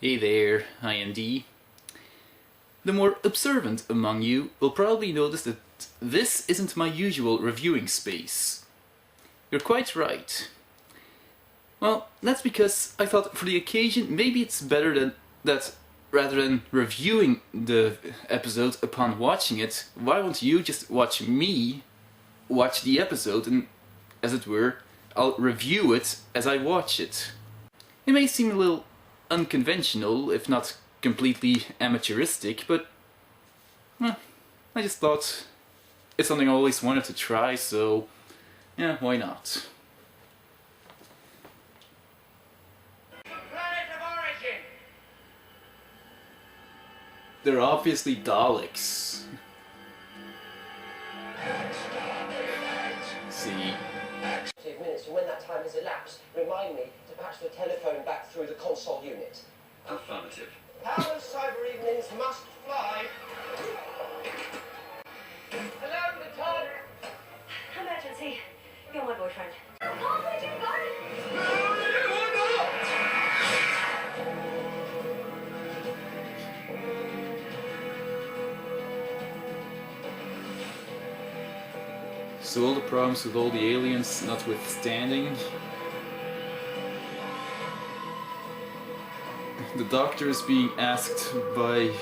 Hey there, IND. The more observant among you will probably notice that this isn't my usual reviewing space. You're quite right. Well, that's because I thought for the occasion maybe it's better that rather than reviewing the episode upon watching it, why won't you just watch me watch the episode and, as it were, I'll review it as I watch it. It may seem a little unconventional, if not completely amateuristic, but I just thought it's something I always wanted to try, so yeah, why not? Planet of origin. They're obviously Daleks. See? 2 minutes from when that time has elapsed, remind me to patch the telephone back through the console unit. Affirmative. How those cyber evenings must fly. Hello, the Todd. Emergency. You're my boyfriend. So all the problems with all the aliens notwithstanding, the Doctor is being asked by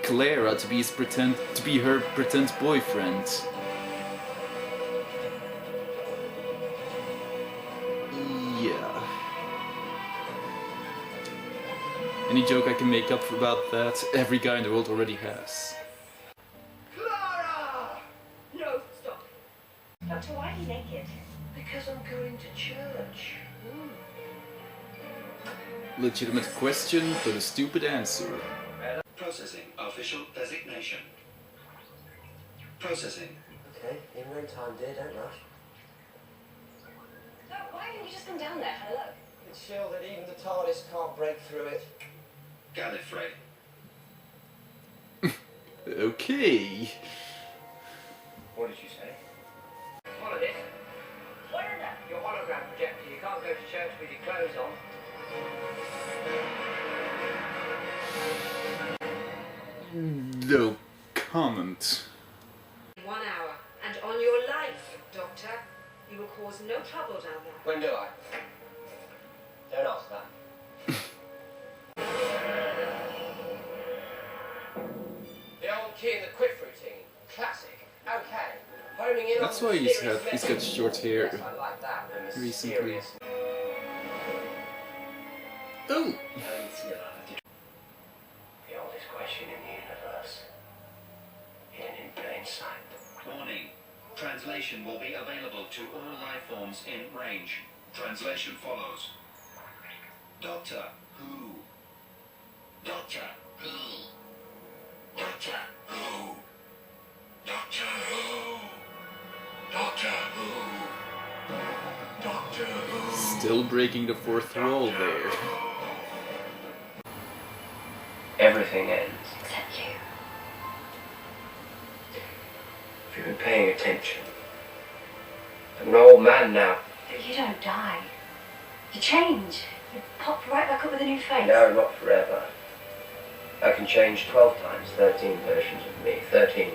Clara to be her pretend boyfriend. Yeah. Any joke I can make up about that, every guy in the world already has. Clara! No, stop. Doctor, why are you naked? Because I'm going to church. Legitimate question, but a stupid answer. Processing official designation. Processing. Okay, in your own time, dear, don't rush. No, why didn't you just come down there? Have a look. It's chill that even the TARDIS can't break through it. Gallifrey. Okay. What did you say? Follow this. Where is that? Your hologram projector. You can't go to church with your clothes on. No comment. 1 hour, and on your life, Doctor. You will cause no trouble down there. When do I? Don't ask that. The old key and the quiff routine. Classic. Okay. Homing in That's on why the he's mysterious got message. short hair Yes, I like that. The recently. mysterious. Oh! The oldest question in the universe. Hidden in plain sight. Warning. Translation will be available to all life forms in range. Translation follows. Doctor Who. Doctor Who. Doctor Who. Doctor Who. Doctor Who. Doctor Who. Still breaking the fourth wall there. Everything ends. Except you. If you've been paying attention. I'm an old man now. But you don't die. You change. You pop right back up with a new face. No, not forever. I can change 12 times, 13 versions of me, 13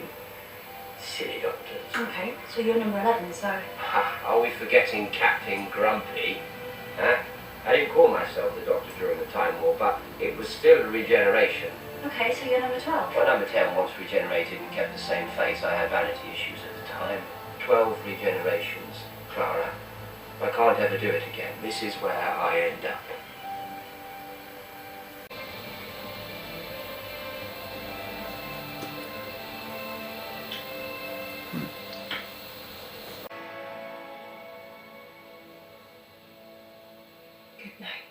silly doctors. Okay, so you're number 11, so... Ha, are we forgetting Captain Grumpy? Huh? I didn't call myself the Doctor during the Time War, but it was still a regeneration. Okay, so you're number 12. Well, number 10 once regenerated and kept the same face. I had vanity issues at the time. 12 regenerations, Clara. I can't ever do it again. This is where I end up. Good night.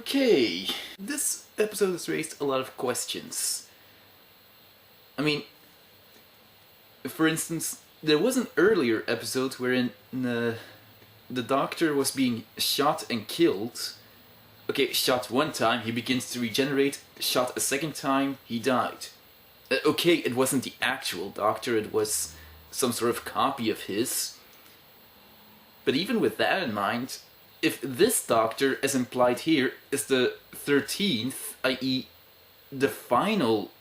Okay, this episode has raised a lot of questions. I mean, for instance, there was an earlier episode wherein the doctor was being shot and killed. Okay, shot one time, he begins to regenerate. Shot a second time, he died. Okay, it wasn't the actual doctor, it was some sort of copy of his. But even with that in mind, if this doctor, as implied here, is the 13th, i.e. the final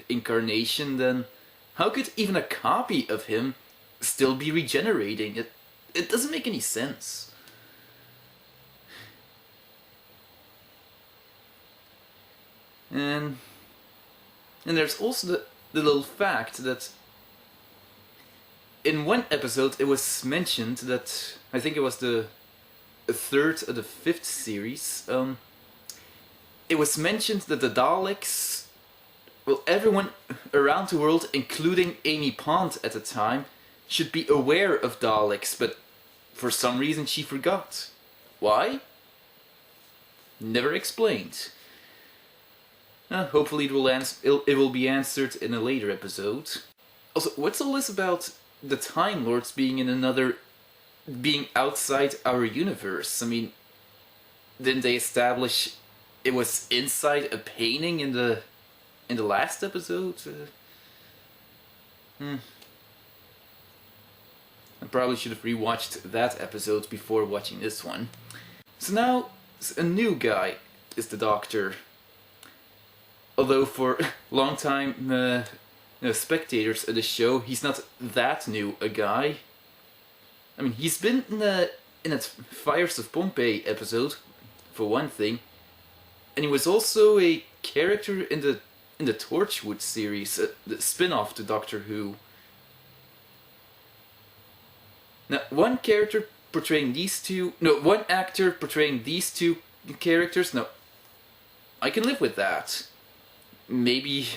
incarnation, then how could even a copy of him still be regenerating? It doesn't make any sense. And there's also the little fact that in one episode it was mentioned that, I think it was the third or the fifth series, it was mentioned that the Daleks, well, everyone around the world, including Amy Pond at the time, should be aware of Daleks, but for some reason she forgot. Why? Never explained. Hopefully it will be answered in a later episode. Also, what's all this about the Time Lords being outside our universe? I mean, didn't they establish it was inside a painting in the last episode? I probably should have rewatched that episode before watching this one. So now, a new guy is the Doctor. Although for long time spectators of the show, he's not that new a guy. I mean, he's been in that Fires of Pompeii episode, for one thing, and he was also a character in the Torchwood series, the spin-off to Doctor Who. Now, one actor portraying these two characters, no, I can live with that. Maybe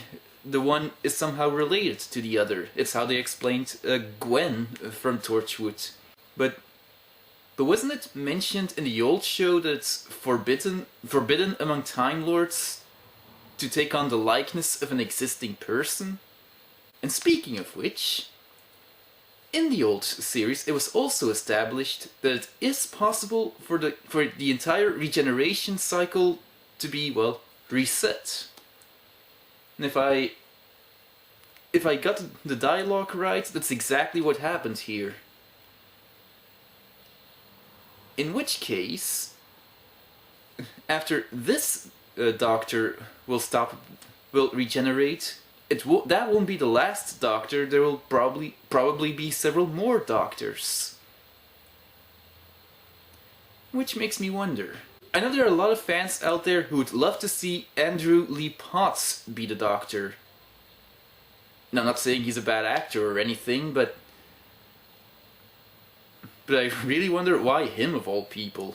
the one is somehow related to the other. It's how they explained Gwen from Torchwood. But wasn't it mentioned in the old show that it's forbidden among Time Lords to take on the likeness of an existing person? And speaking of which, in the old series it was also established that it is possible for the entire regeneration cycle to be, well, reset. And if I got the dialogue right, that's exactly what happened here. In which case, after this Doctor will regenerate, that won't be the last Doctor. There will probably be several more Doctors. Which makes me wonder. I know there are a lot of fans out there who would love to see Andrew Lee Potts be the Doctor. Now, I'm not saying he's a bad actor or anything, but I really wonder why him of all people.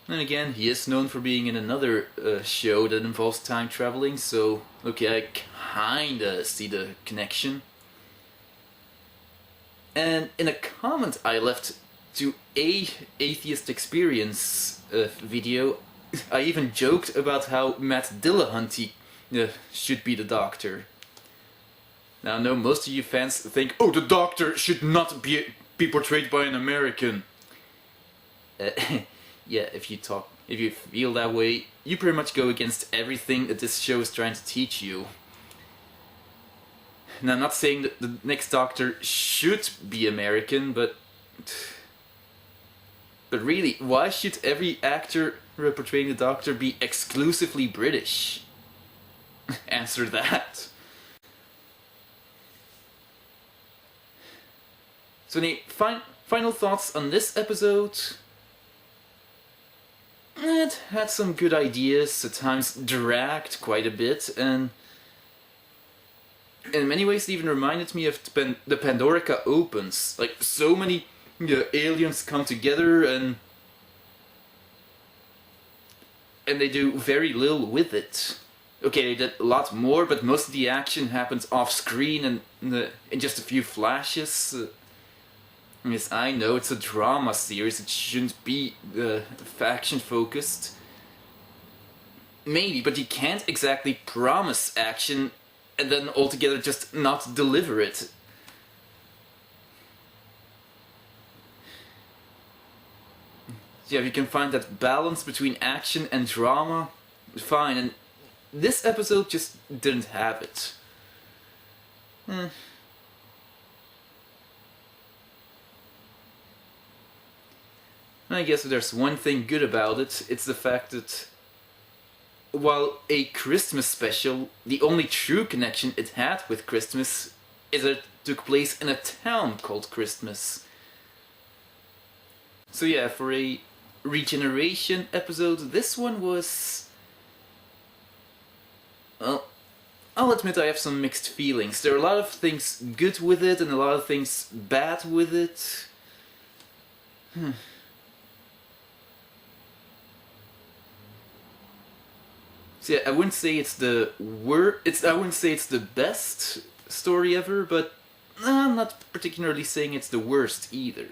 And again, he is known for being in another show that involves time traveling, so okay, I kinda see the connection. And in a comment I left to a Atheist Experience video, I even joked about how Matt Dillahunty should be the Doctor. Now I know most of you fans think, oh, the Doctor should not be portrayed by an American. Yeah, if you feel that way, you pretty much go against everything that this show is trying to teach you. Now, I'm not saying that the next Doctor should be American, but really, why should every actor portraying the Doctor be exclusively British? Answer that. So any final thoughts on this episode? It had some good ideas, at times dragged quite a bit, and in many ways it even reminded me of the Pandorica Opens. Like, so many aliens come together and they do very little with it. Okay, they did a lot more, but most of the action happens off screen and in just a few flashes. Yes, I know it's a drama series, it shouldn't be faction focused. Maybe, but you can't exactly promise action and then altogether just not deliver it. Yeah, if you can find that balance between action and drama, fine, and this episode just didn't have it. I guess if there's one thing good about it, it's the fact that while a Christmas special, the only true connection it had with Christmas is that it took place in a town called Christmas. So yeah, for a regeneration episode, this one was... well, I'll admit I have some mixed feelings. There are a lot of things good with it and a lot of things bad with it. So yeah, I wouldn't say it's the I wouldn't say it's the best story ever, but I'm not particularly saying it's the worst either.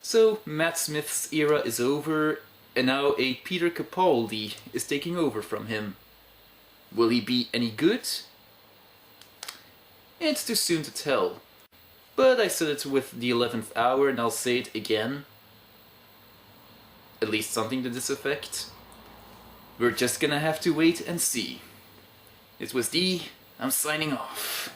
So Matt Smith's era is over, and now a Peter Capaldi is taking over from him. Will he be any good? It's too soon to tell. But I said it with the 11th hour, and I'll say it again. At least something to this effect. We're just gonna have to wait and see. It was D. I'm signing off.